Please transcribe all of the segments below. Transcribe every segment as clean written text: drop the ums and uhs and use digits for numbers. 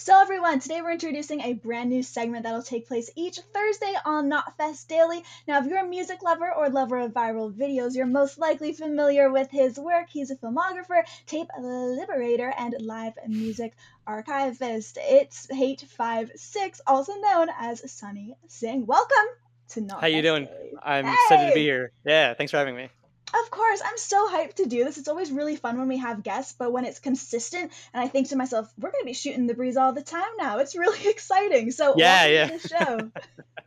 So everyone, today we're introducing a brand new segment that'll take place each Thursday on Knotfest Daily. Now, if you're a music lover or lover of viral videos, you're most likely familiar with his work. He's a filmographer, tape liberator, and live music archivist. It's HATE5SIX, also known as Sunny Singh. Welcome to How you Knotfest doing? Daily. I'm excited to be Hey! here. Yeah, thanks for having me. Of course, I'm so hyped to do this. It's always really fun when we have guests, but when it's consistent, and I think to myself, we're going to be shooting the breeze all the time now. It's really exciting. So, Yeah, welcome to yeah.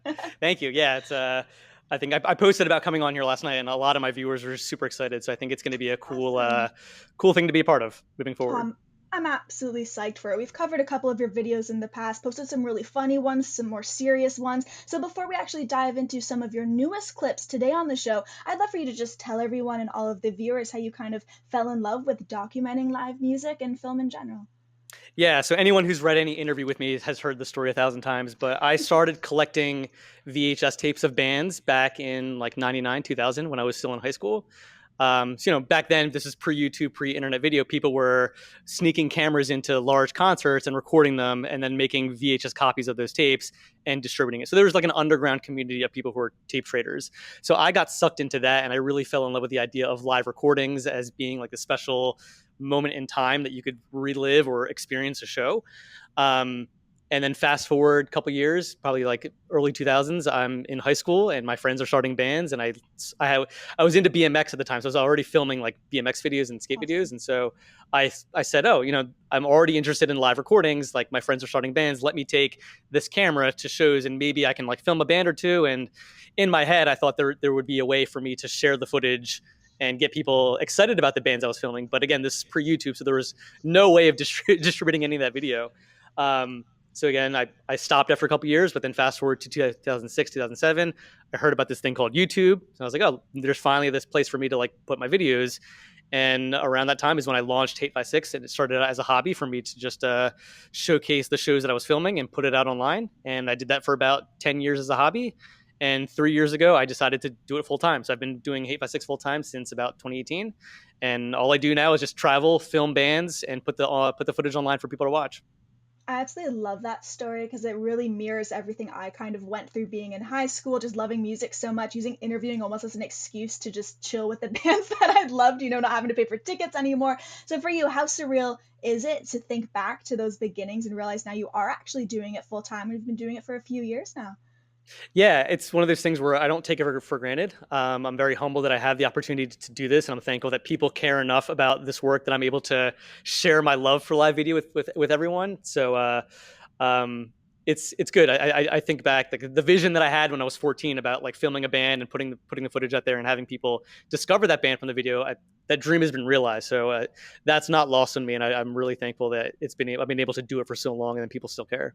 the show. Thank you. Yeah, it's I think I posted about coming on here last night, and a lot of my viewers were super excited. So I think it's going to be a Awesome. cool thing to be a part of moving forward. Um, I'm absolutely psyched for it. We've covered a couple of your videos in the past, posted some really funny ones, some more serious ones. So before we actually dive into some of your newest clips today on the show, I'd love for you to just tell everyone and all of the viewers how you kind of fell in love with documenting live music and film in general. Yeah, so anyone who's read any interview with me has heard the story 1,000 times. But I started collecting VHS tapes of bands back in like '99, 2000 when I was still in high school. Back then, this is pre-YouTube, pre-internet video. People were sneaking cameras into large concerts and recording them, and then making VHS copies of those tapes and distributing it. So there was like an underground community of people who were tape traders. So I got sucked into that, and I really fell in love with the idea of live recordings as being like a special moment in time that you could relive or experience a show. Um, and then fast forward a couple years, probably like early 2000s, I'm in high school and my friends are starting bands, and I was into BMX at the time, so I was already filming like BMX videos and skate videos, Awesome. and so I said, oh, I'm already interested in live recordings. Like my friends are starting bands, let me take this camera to shows, and maybe I can like film a band or two. And in my head, I thought there would be a way for me to share the footage and get people excited about the bands I was filming. But again, this is pre-YouTube, so there was no way of distributing any of that video. So again, I stopped after a couple years, but then fast forward to 2006, 2007, I heard about this thing called YouTube. So I was like, oh, there's finally this place for me to like put my videos. And around that time is when I launched HATE5SIX, and it started out as a hobby for me to just showcase the shows that I was filming and put it out online. And I did that for about 10 years as a hobby. And 3 years ago, I decided to do it full time. So I've been doing HATE5SIX full time since about 2018. And all I do now is just travel, film bands, and put the footage online for people to watch. I absolutely love that story because it really mirrors everything I kind of went through being in high school, just loving music so much, using interviewing almost as an excuse to just chill with the bands that I'd loved, not having to pay for tickets anymore. So for you, how surreal is it to think back to those beginnings and realize now you are actually doing it full time and you've been doing it for a few years now? Yeah, it's one of those things where I don't take it for granted. I'm very humble that I have the opportunity to do this, and I'm thankful that people care enough about this work that I'm able to share my love for live video with everyone. So it's good. I think back like the vision that I had when I was 14 about like filming a band and putting the footage out there and having people discover that band from the video. That dream has been realized. So that's not lost on me, and I'm really thankful that I've been able to do it for so long, and then people still care.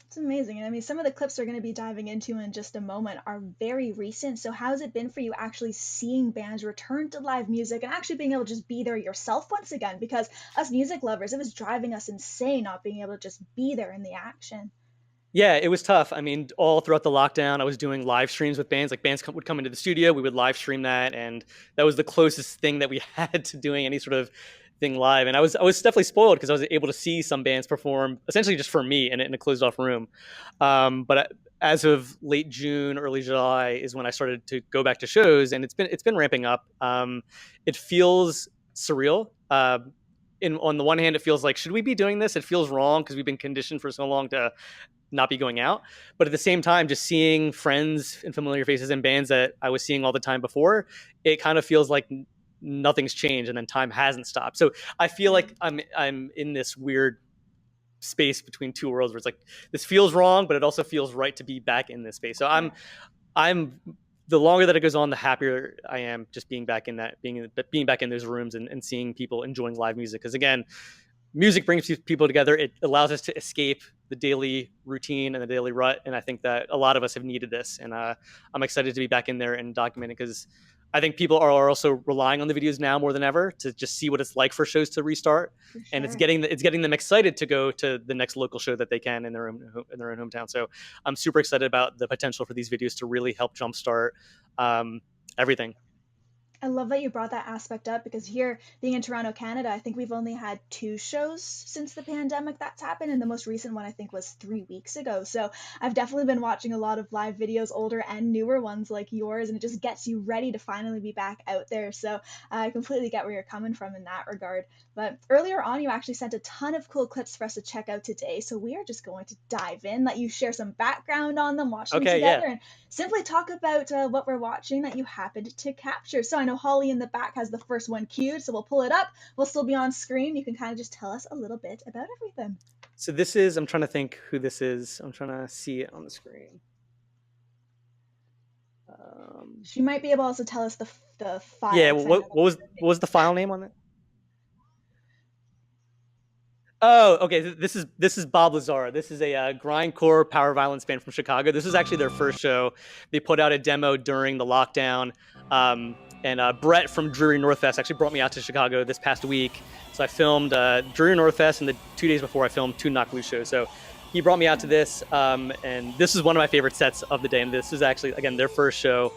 It's amazing. And I mean, some of the clips we're going to be diving into in just a moment are very recent. So, how's it been for you actually seeing bands return to live music and actually being able to just be there yourself once again? Because us music lovers, it was driving us insane not being able to just be there in the action. Yeah, it was tough. I mean, all throughout the lockdown, I was doing live streams with bands. Like would come into the studio, we would live stream that, and that was the closest thing that we had to doing any sort of thing live. And I was definitely spoiled because I was able to see some bands perform essentially just for me in a closed off room. But as of late June, early July is when I started to go back to shows, and it's been ramping up. It feels surreal. On the one hand, it feels like, should we be doing this? It feels wrong because we've been conditioned for so long to not be going out. But at the same time, just seeing friends and familiar faces and bands that I was seeing all the time before, it kind of feels like nothing's changed and then time hasn't stopped. So I feel Yeah. like I'm in this weird space between two worlds where it's like this feels wrong, but it also feels right to be back in this space. So Yeah. I'm the longer that it goes on, the happier I am just being back in that being back in those rooms and seeing people enjoying live music. Because again, music brings people together. It allows us to escape the daily routine and the daily rut. And I think that a lot of us have needed this. And I'm excited to be back in there and documenting because I think people are also relying on the videos now more than ever to just see what it's like for shows to restart. For And it's sure. getting them excited to go to the next local show that they can in their own hometown. So I'm super excited about the potential for these videos to really help jumpstart everything. I love that you brought that aspect up because here, being in Toronto, Canada, I think we've only had two shows since the pandemic that's happened, and the most recent one I think was 3 weeks ago. So I've definitely been watching a lot of live videos, older and newer ones like yours, and it just gets you ready to finally be back out there. So I completely get where you're coming from in that regard. But earlier on, you actually sent a ton of cool clips for us to check out today. So we are just going to dive in, let you share some background on them, watch them Okay, together, yeah. and simply talk about what we're watching that you happened to capture. So I know Holly in the back has the first one queued, so we'll pull it up. We'll still be on screen. You can kind of just tell us a little bit about everything. So this is, I'm trying to think who this is. I'm trying to see it on the screen. She might be able to tell us the Yeah, file because I know what was that's what was the file name on it? Oh, okay. This is Bob Lazara. This is a grindcore power violence band from Chicago. This is actually their first show. They put out a demo during the lockdown. And Brett from Drury Northfest actually brought me out to Chicago this past week. So I filmed Drury Northfest, and the 2 days before I filmed two Knock Loose shows. So he brought me out to this, and this is one of my favorite sets of the day. And this is actually again their first show.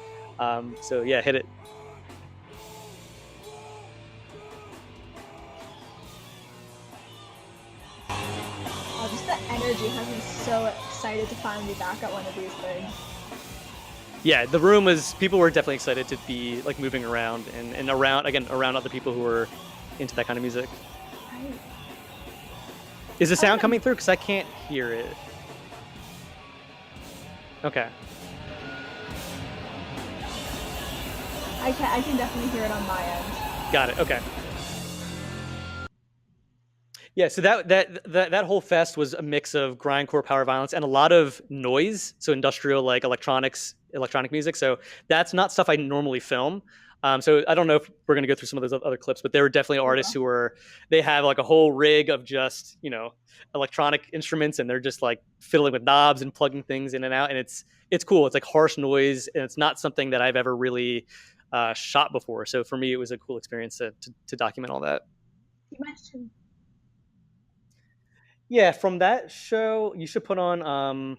So yeah, hit it. just the energy has me so excited to finally be back at one of these things. Yeah, the room was, people were definitely excited to be like moving around and around again around other people who were into that kind of music. Right. Is the sound coming through? Because I can't hear it. Okay. I can definitely hear it on my end. Got it. Okay. Yeah, so that whole fest was a mix of grindcore power violence and a lot of noise, so industrial like electronic music. So that's not stuff I normally film. So I don't know if we're gonna go through some of those other clips, but there were definitely artists who were, they have like a whole rig of just electronic instruments, and they're just like fiddling with knobs and plugging things in and out, and it's cool. It's like harsh noise, and it's not something that I've ever really shot before. So for me, it was a cool experience to document all that. You mentioned Yeah, from that show, you should put on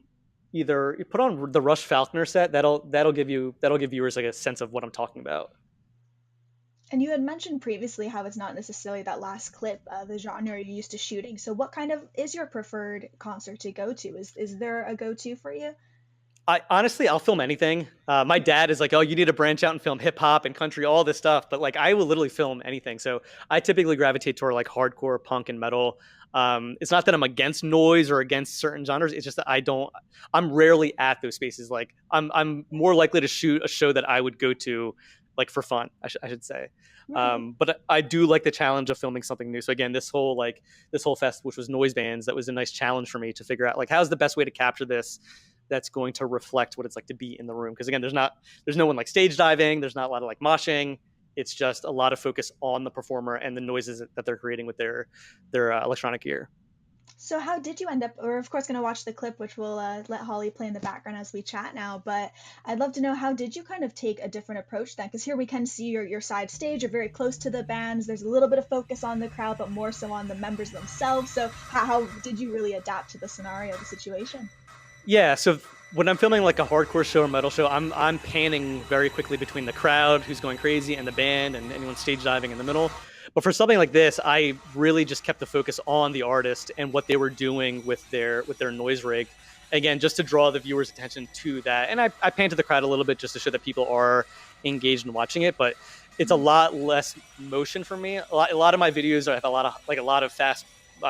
either you put on the Rush Falconer set. That'll give viewers like a sense of what I'm talking about. And you had mentioned previously how it's not necessarily that last clip, the genre you're used to shooting. So, what kind of is your preferred concert to go to? Is there a go to for you? I honestly, I'll film anything. My dad is like, "Oh, you need to branch out and film hip hop and country, all this stuff." But like, I will literally film anything. So I typically gravitate toward like hardcore punk and metal. It's not that I'm against noise or against certain genres. It's just that I don't. I'm rarely at those spaces. Like, I'm more likely to shoot a show that I would go to, like for fun. I should say. Right. But I do like the challenge of filming something new. So again, this whole fest, which was noise bands, that was a nice challenge for me to figure out like how's the best way to capture this that's going to reflect what it's like to be in the room. Because again, there's no one like stage diving. There's not a lot of like moshing. It's just a lot of focus on the performer and the noises that they're creating with their electronic gear. So, how did you end up? We're, of course, going to watch the clip, which we'll let Holly play in the background as we chat now. But I'd love to know how did you kind of take a different approach then? Because here we can see your side stage. You're very close to the bands. There's a little bit of focus on the crowd, but more so on the members themselves. So, how did you really adapt to the scenario, the situation? Yeah, so when I'm filming like a hardcore show or metal show, I'm panning very quickly between the crowd who's going crazy and the band and anyone stage diving in the middle. But for something like this, I really just kept the focus on the artist and what they were doing with their noise rig. Again, just to draw the viewer's attention to that. And I pan to the crowd a little bit just to show that people are engaged in watching it. But it's a lot less motion for me. A lot of my videos have a lot of fast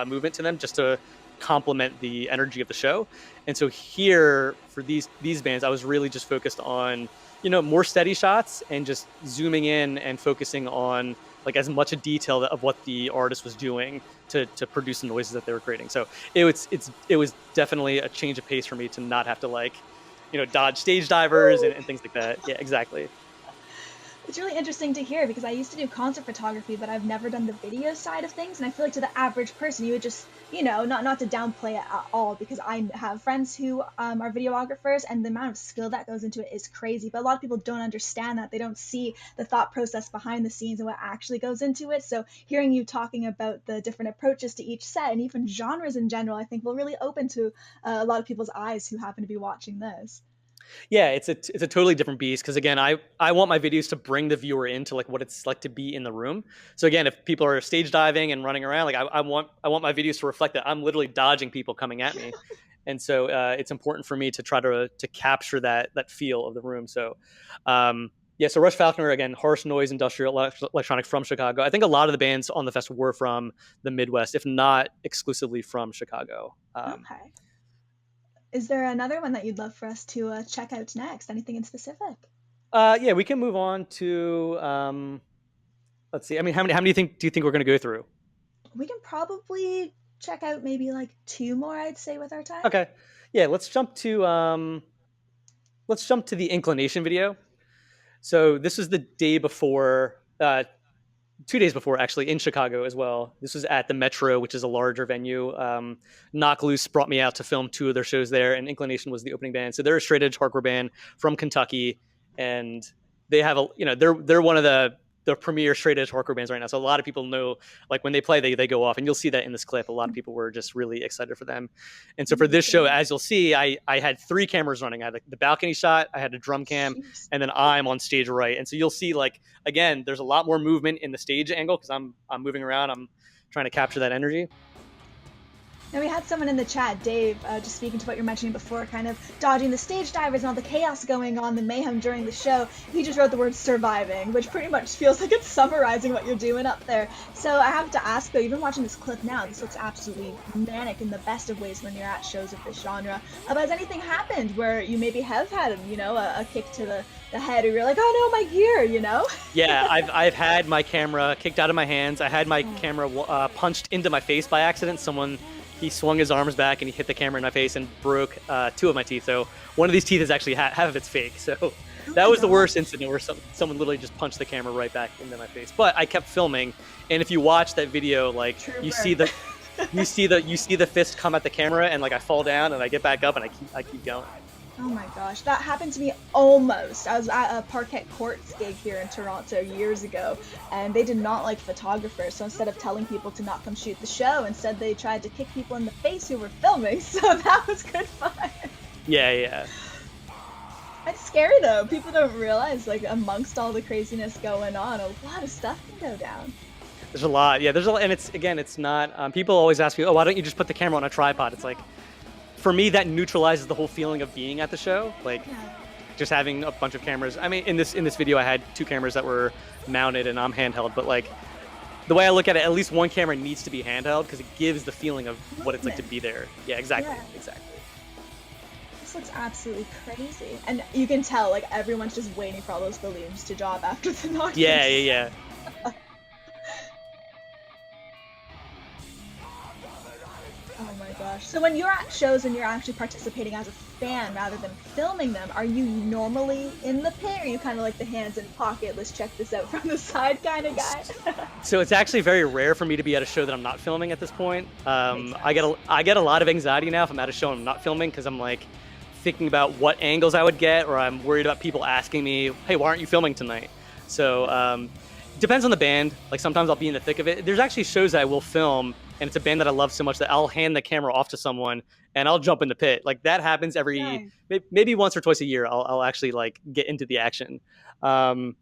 movement to them, just to complement the energy of the show. And so here for these bands, I was really just focused on more steady shots and just zooming in and focusing on like as much a detail of what the artist was doing to produce the noises that they were creating. So it was definitely a change of pace for me to not have to like dodge stage divers and things like that. Yeah, exactly. It's really interesting to hear because I used to do concert photography, but I've never done the video side of things. And I feel like to the average person, you would just, not to downplay it at all, because I have friends who are videographers, and the amount of skill that goes into it is crazy. But a lot of people don't understand that. They don't see the thought process behind the scenes and what actually goes into it. So hearing you talking about the different approaches to each set and even genres in general, I think will really open to a lot of people's eyes who happen to be watching this. Yeah, it's a totally different beast because again, I want my videos to bring the viewer into like what it's like to be in the room. So again, if people are stage diving and running around, like I want my videos to reflect that I'm literally dodging people coming at me, and so it's important for me to try to capture that feel of the room. So. Yeah, so Rush Falconer again, harsh noise industrial electronic from Chicago. I think a lot of the bands on the fest were from the Midwest, if not exclusively from Chicago. Okay. Is there another one that you'd love for us to check out next? Anything in specific? Yeah, we can move on to let's see. I mean, how many do you think we're going to go through? We can probably check out maybe like two more, I'd say, with our time. Okay, yeah, let's jump to the inclination video. So this is the day before, 2 days before actually in Chicago as well. This was at the Metro, which is a larger venue. Knock Loose brought me out to film two of their shows there, and Inclination was the opening band. So they're a straight edge hardcore band from Kentucky, and they have they're one of the premier straight edge hardcore bands right now. So a lot of people know, like when they play, they go off, and you'll see that in this clip. A lot of people were just really excited for them. And so for this show, as you'll see, I had three cameras running. I had the balcony shot, I had a drum cam, and then I'm on stage right. And so you'll see, like, again, there's a lot more movement in the stage angle because I'm moving around. I'm trying to capture that energy. Now we had someone in the chat, Dave, just speaking to what you're mentioning before, kind of dodging the stage divers and all the chaos going on, the mayhem during the show. He just wrote the word surviving, which pretty much feels like it's summarizing what you're doing up there. So I have to ask though, you've been watching this clip now, this looks absolutely manic in the best of ways when you're at shows of this genre. But has anything happened where you maybe have had, a kick to the head, or you're like, oh no, my gear, Yeah, I've had my camera kicked out of my hands. I had my camera punched into my face by accident. He swung his arms back and he hit the camera in my face and broke two of my teeth. So one of these teeth is actually half of it's fake. So that was the worst incident where someone literally just punched the camera right back into my face. But I kept filming, and if you watch that video, like you see the fist come at the camera, and like I fall down and I get back up and I keep going. Oh my gosh, that happened to me almost. I was at a Parquet Courts gig here in Toronto years ago, and they did not like photographers, so instead of telling people to not come shoot the show, instead they tried to kick people in the face who were filming, so that was good fun. Yeah. It's scary though. People don't realize, like, amongst all the craziness going on, a lot of stuff can go down. There's a lot, yeah, and it's not, people always ask me, oh, why don't you just put the camera on a tripod? It's like, for me, that neutralizes the whole feeling of being at the show. Like, just having a bunch of cameras. I mean, in this video, I had two cameras that were mounted and I'm handheld. But like, the way I look at it, at least one camera needs to be handheld because it gives the feeling of what it's like to be there. Yeah, exactly. This looks absolutely crazy, and you can tell like everyone's just waiting for all those balloons to drop after the knock. Yeah. Oh my gosh. So when you're at shows and you're actually participating as a fan rather than filming them, are you normally in the pit, or are you kind of like the hands in pocket, let's check this out from the side kind of guy? So it's actually very rare for me to be at a show that I'm not filming at this point. I get a lot of anxiety now if I'm at a show and I'm not filming, because I'm like thinking about what angles I would get, or I'm worried about people asking me, hey, why aren't you filming tonight? So depends on the band. Like sometimes I'll be in the thick of it. There's actually shows that I will film, and it's a band that I love so much that I'll hand the camera off to someone and I'll jump in the pit. Like that happens maybe once or twice a year. I'll actually like get into the action. But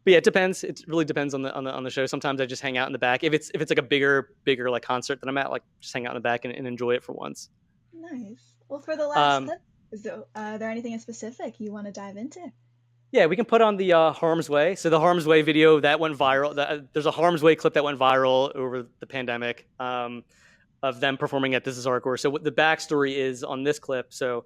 yeah, it depends. It really depends on the show. Sometimes I just hang out in the back. If it's like a bigger like concert that I'm at, like just hang out in the back and enjoy it for once. Nice. Well, for the last clip, is there anything in specific you want to dive into? Yeah, we can put on the Harm's Way. So the Harm's Way video that went viral. There's a Harm's Way clip that went viral over the pandemic of them performing at This Is Hardcore. So what the backstory is on this clip. So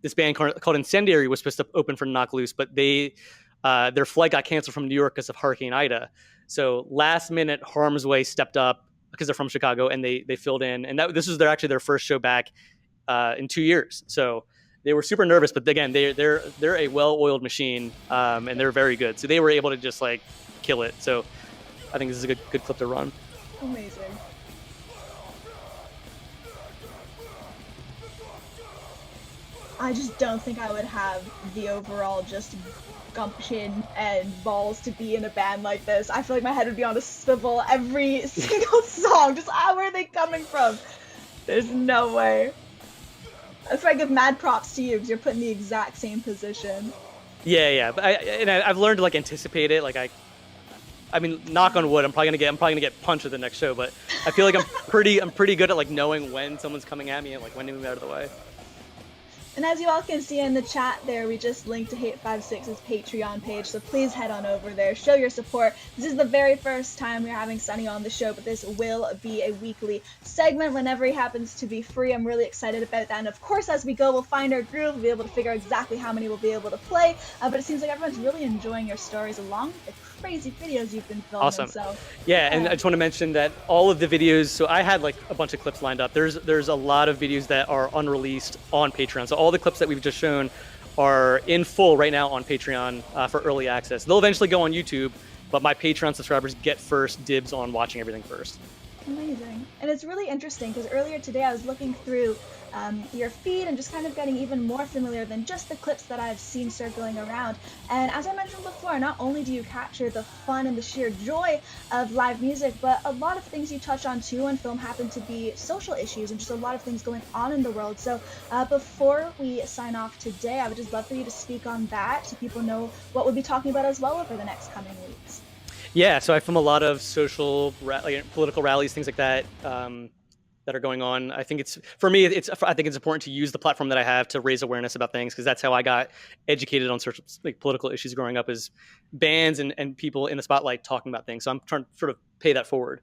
this band called Incendiary was supposed to open for Knock Loose, but their flight got canceled from New York because of Hurricane Ida. So last minute, Harm's Way stepped up because they're from Chicago, and they filled in. And this was actually their first show back in 2 years. So they were super nervous, but again, they're a well-oiled machine, and they're very good. So they were able to just like kill it. So I think this is a good clip to run. Amazing. I just don't think I would have the overall just gumption and balls to be in a band like this. I feel like my head would be on a swivel every single song. Just where are they coming from? There's no way. That's why I give mad props to you because you're put in the exact same position. Yeah. But I've learned to like anticipate it. Like I mean, knock on wood, I'm probably gonna get punched at the next show, but I feel like I'm pretty good at like knowing when someone's coming at me and like when to move out of the way. And as you all can see in the chat there, we just linked to HATE5SIX's Patreon page, so please head on over there, show your support. This is the very first time we're having Sunny on the show, but this will be a weekly segment whenever he happens to be free. I'm really excited about that, and of course as we go, we'll find our groove, we'll be able to figure out exactly how many we'll be able to play, but it seems like everyone's really enjoying your stories along with the crazy videos you've been filming. Awesome. So yeah, and I just want to mention that all of the videos, so I had like a bunch of clips lined up. There's a lot of videos that are unreleased on Patreon. So all the clips that we've just shown are in full right now on Patreon for early access. They'll eventually go on YouTube, but my Patreon subscribers get first dibs on watching everything first. Amazing. And it's really interesting because earlier today I was looking through your feed and just kind of getting even more familiar than just the clips that I've seen circling around. And as I mentioned before, not only do you capture the fun and the sheer joy of live music, but a lot of things you touch on too in film happen to be social issues and just a lot of things going on in the world. So before we sign off today, I would just love for you to speak on that so people know what we'll be talking about as well over the next coming weeks. Yeah, so I film a lot of social, political rallies, things like that, that are going on. I think for me, I think it's important to use the platform that I have to raise awareness about things because that's how I got educated on social, like political issues growing up, is bands and people in the spotlight talking about things. So I'm trying to sort of pay that forward.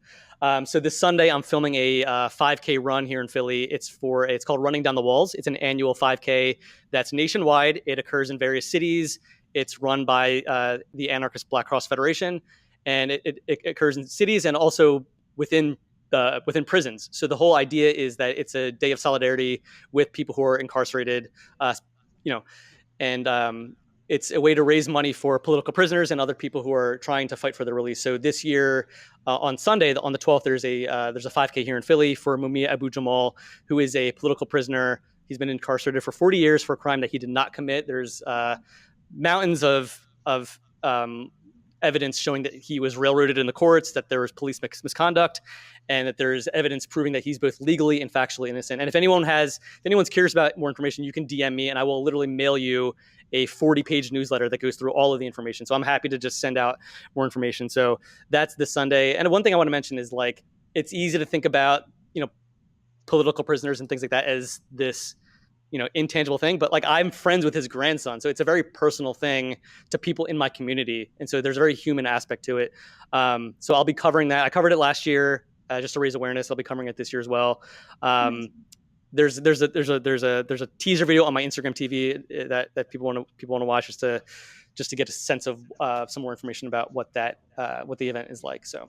So this Sunday, I'm filming a 5K run here in Philly. It's called Running Down the Walls. It's an annual 5K that's nationwide. It occurs in various cities. It's run by the Anarchist Black Cross Federation. And it occurs in cities and also within prisons. So the whole idea is that it's a day of solidarity with people who are incarcerated, you know, and it's a way to raise money for political prisoners and other people who are trying to fight for their release. So this year, on Sunday, on the 12th, there's a 5K here in Philly for Mumia Abu Jamal, who is a political prisoner. He's been incarcerated for 40 years for a crime that he did not commit. There's mountains of evidence showing that he was railroaded in the courts, that there was police misconduct, and that there's evidence proving that he's both legally and factually innocent. And if anyone's curious about more information, you can DM me and I will literally mail you a 40-page newsletter that goes through all of the information. So I'm happy to just send out more information. So that's this Sunday. And one thing I want to mention is like, it's easy to think about, political prisoners and things like that as this, intangible thing, but like I'm friends with his grandson. So it's a very personal thing to people in my community. And so there's a very human aspect to it. So I'll be covering that. I covered it last year just to raise awareness. I'll be covering it this year as well. There's a teaser video on my Instagram TV that people want to watch just to get a sense of some more information about what the event is like. So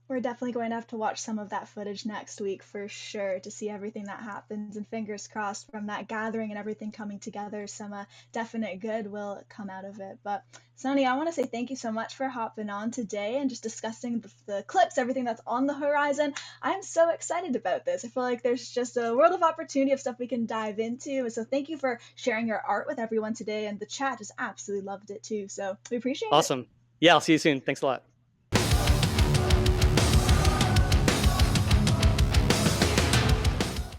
we're definitely going to have to watch some of that footage next week for sure to see everything that happens, and fingers crossed from that gathering and everything coming together, some definite good will come out of it. But Sonny, I want to say thank you so much for hopping on today and just discussing the clips, everything that's on the horizon. I'm so excited about this. I feel like there's just a world of opportunity of stuff we can dive into. So thank you for sharing your art with everyone today, and the chat just absolutely loved it too. So we appreciate it. Awesome. Yeah, I'll see you soon. Thanks a lot.